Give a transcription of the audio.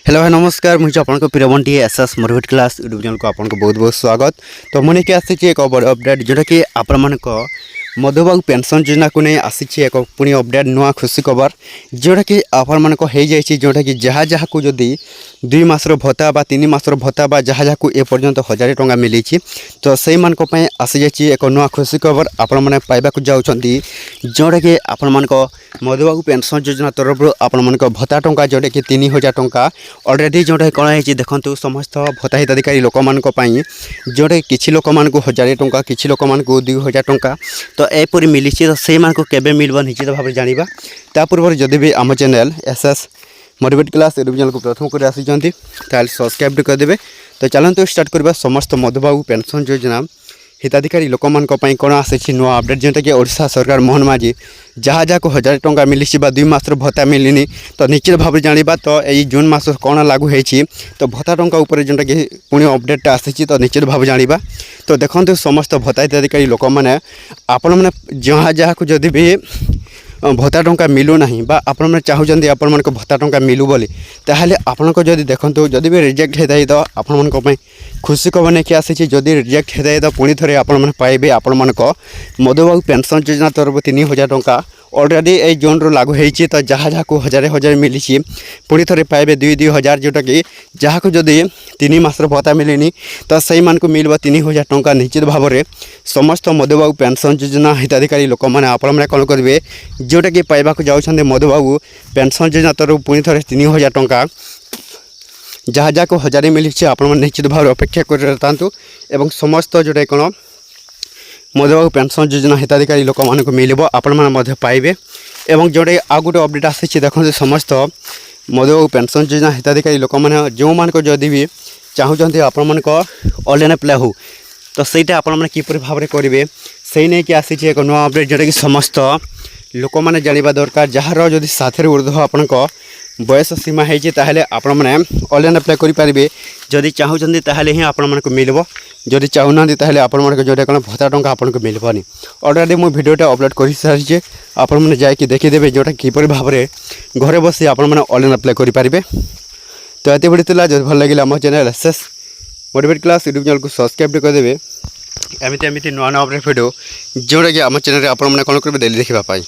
Hello है नमस्कार मुझे आपको Priyamanti SS motivate class YouTube channel को आपको बहुत बहुत स्वागत। तो मुझे क्या आसी एक अपडेट जोटा कि आपण मधुबाबू पेंशन योजना को नहीं आसी एक पुणी अपडेट नुआ खुशी खबर जोटा कि आपण हो जाए जोटा कि जहाँ जहाँ को जदि 2 मासर भत्ता बा 3 मासर भत्ता बा जहाँ जहाँ को एपर्यंत 1000 टंका मिली तो से आसी जाए एक नुआ खुशी खबर आपण मैंने पाइबा जाऊँगी जोटा कि आपण मधुबाबू पेंशन योजना तरफ आपण भत्ता टंका जोटा कि 3000 टंका अलरेडी जोटा कौन है देखो समस्त भत्ता हिताधिकारी लोक मानी जोटा कि लोक मान 1000 टंका कि लोक मान 2000 टंका तो एपरी मिली तो से केबे मिल निश्चित भाव जाना ता पूर्व जदि भी आम channel SS motivate class YouTube channel को प्रथम कर आसी सब्सक्राइब करदे। तो चलते स्टार्ट करवा समस्त मधुबाबू पेंशन योजना हिताधिकारी लोक मानी कौन आसी नुआ अपडेट जोटा कि ओडिशा सरकार मोहन माझी जहाँ जहाँ को 1000 टंका मिली 2 मासर भत्ता मिलनी तो निश्चित भाव जाना तो यही जून मास कौन लागू होती तो भत्ता टंका उपर जोटा कि पुणी अपडेट आसी तो निश्चित भाव जाना। तो देखो समस्त भत्ता हिताधिकारी लोक मैंने आपण मैंने जहाँ जहाँ को जदि भी भत्ता टंका मिलू ना आपण मैंने चाहते आपण मन भत्ता टंका मिलू बोली ताहले आपण को जदि देखो जदि भी रिजेक्ट होता है तो आपण मन खुशी खबर नहीं आसी जदि रिजेक्ट होता है तो पुणी थे आपण पाइबे आपण मन मधुबाबू पेंशन योजना तरफ 3000 टंका अलरेडी ये जोन रू लागू होती तो जहाँ जहाँ को 1000 मिली पुणी थे पाइबे 2000 जोटा कि जहाँ को जदि 3 मासर भत्ता मिलनी तो सही मान को मिल 3000 टंका निश्चित भाव में समस्त मधुबाबू पेंशन योजना हिताधिकारी लोक मैंने आपण कौन करेंगे जोटा कि पाइबा जाऊँ मधुबाबू पेंशन योजना तरफ पुणी थे 3000 टंका जहाँ जहाँ को 1000 मिली आप निश्चित भाव अपेक्षा कर समस्त जोटा कौन मधुबाबू पेंशन योजना हिताधिकारी लोक मान मिल आपण पाइबे एवं जोटे आ गोटे अपडेट आसी देखते समस्त मधुबाबू पेंशन योजना हिताधिकारी लोक मैंने जो मान जदि भी चाहते आपण मान ऑनलाइन अप्लाई हो तो सहीटा आपण किपर भाव में करेंगे से नहीं कि आसी एक नुआ अपडेट जोटा कि समस्त लोक मैंने जाना दरकार जार जदि साथी ऊर्ध्व आपण बयस सीमा होती आपण मैंने ऑनलाइन अप्लाई करेंगे जदि चाहते ताहले ही आपण को मिल जदि चाहूना आपण जोटा कौन भत्ता टंका आपको मिलबनी अलरेडी मुझे भिडियोटा अपलोड कर सारी आपण मैंने जाकि देखीदेवे जोटा किपर भाव में घरे बसी आपण मैंने ऑनलाइन अप्लाई करेंगे। तो ये भिडियो जब भल लगे आम channel SS motivate class YouTube channel को सब्सक्राइब करदे एमती नुआ नुआ भिडियो जोटा कि आम चैनल आप कौन करेंगे डेली देखापी।